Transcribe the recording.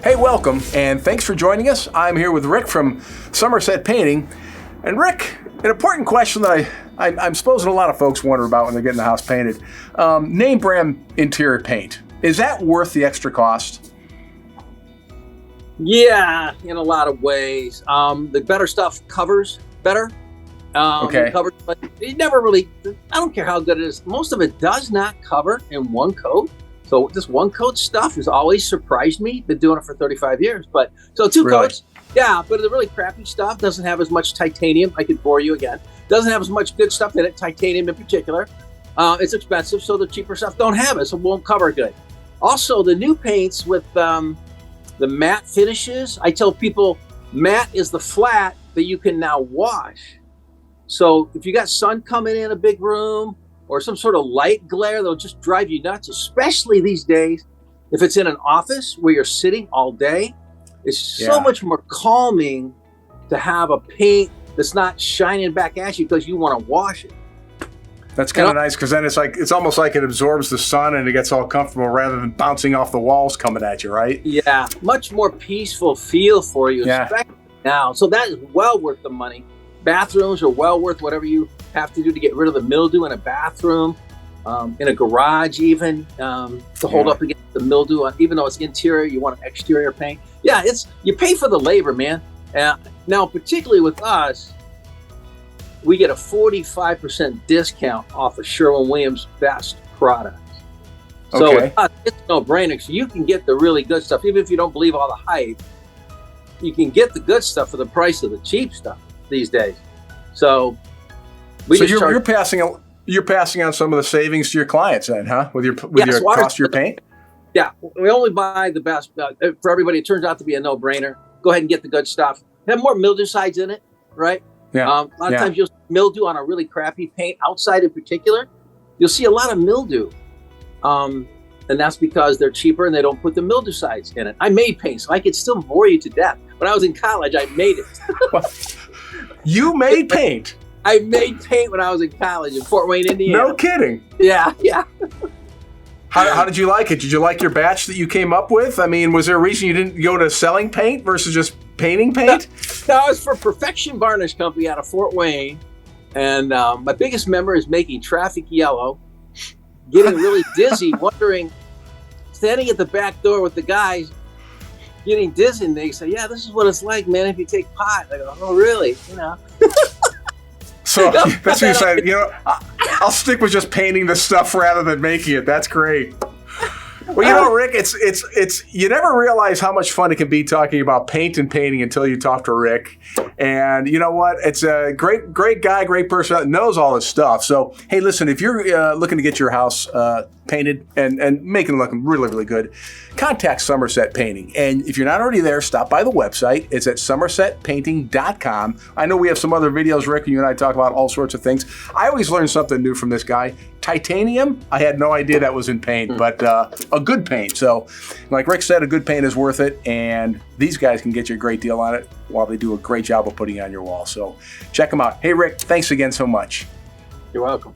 Hey, welcome, and thanks for joining us. I'm here with Rick from Somerset Painting. And Rick, an important question that I'm supposing a lot of folks wonder about when they're getting the house painted. Name brand interior paint. Is that worth the extra cost? Yeah, in a lot of ways. The better stuff covers better. Okay. It covers, but it never really, I don't care how good it is. Most of it does not cover in one coat. So this one coat stuff has always surprised me. Been doing it for 35 years. But so two Really? coats, yeah, but the really crappy stuff doesn't have as much titanium. I could bore you again. Doesn't have as much good stuff in it, titanium in particular. It's expensive, so the cheaper stuff don't have it, so it won't cover good. Also, the new paints with the matte finishes, I tell people matte is the flat that you can now wash. So if you got sun coming in a big room or some sort of light glare that'll just drive you nuts, especially these days, if it's in an office where you're sitting all day, it's so much more calming to have a paint that's not shining back at you because you want to wash it. That's kind of nice because then it's almost like it absorbs the sun and it gets all comfortable rather than bouncing off the walls coming at you, right? Yeah, much more peaceful feel for you, especially now. So that is well worth the money. Bathrooms are well worth whatever you have to do to get rid of the mildew in a bathroom, in a garage even, to hold up against the mildew. Even though it's interior, you want an exterior paint. Yeah, you pay for the labor, man. Now, particularly with us, we get a 45% discount off of Sherwin-Williams' best products. So with us, it's no brainer. So you can get the really good stuff, even if you don't believe all the hype. You can get the good stuff for the price of the cheap stuff these days. So you're passing on some of the savings to your clients then, huh? With your cost of your paint? Yeah, we only buy the best for everybody. It turns out to be a no-brainer. Go ahead and get the good stuff. Have more mildew in it, right? Yeah. A lot of times you'll see mildew on a really crappy paint, outside in particular. You'll see a lot of mildew. And that's because they're cheaper and they don't put the mildewcides in it. I made paint, so I could still bore you to death. When I was in college, I made it. You made paint? I made paint when I was in college in Fort Wayne, Indiana. No kidding. Yeah. How did you like it? Did you like your batch that you came up with? I mean, was there a reason you didn't go to selling paint versus just painting paint? No, it was for Perfection Varnish Company out of Fort Wayne. And my biggest memory is making traffic yellow, getting really dizzy, wondering, standing at the back door with the guys, getting dizzy, and they say, yeah, this is what it's like, man, if you take pot. I go, oh, really? So that's what you said, I'll stick with just painting the stuff rather than making it. That's great. Well, Rick, it's you never realize how much fun it can be talking about paint and painting until you talk to Rick. And you know what? It's a great guy, great person, knows all this stuff. So, hey, listen, if you're looking to get your house painted and making it look really, really good, contact Somerset Painting. And if you're not already there, stop by the website. It's at somersetpainting.com. I know we have some other videos, Rick, and you and I talk about all sorts of things. I always learn something new from this guy. Titanium, I had no idea that was in paint, but a good paint. So, like Rick said, a good paint is worth it, and these guys can get you a great deal on it while they do a great job of putting it on your wall. So check them out. Hey, Rick, thanks again so much. You're welcome.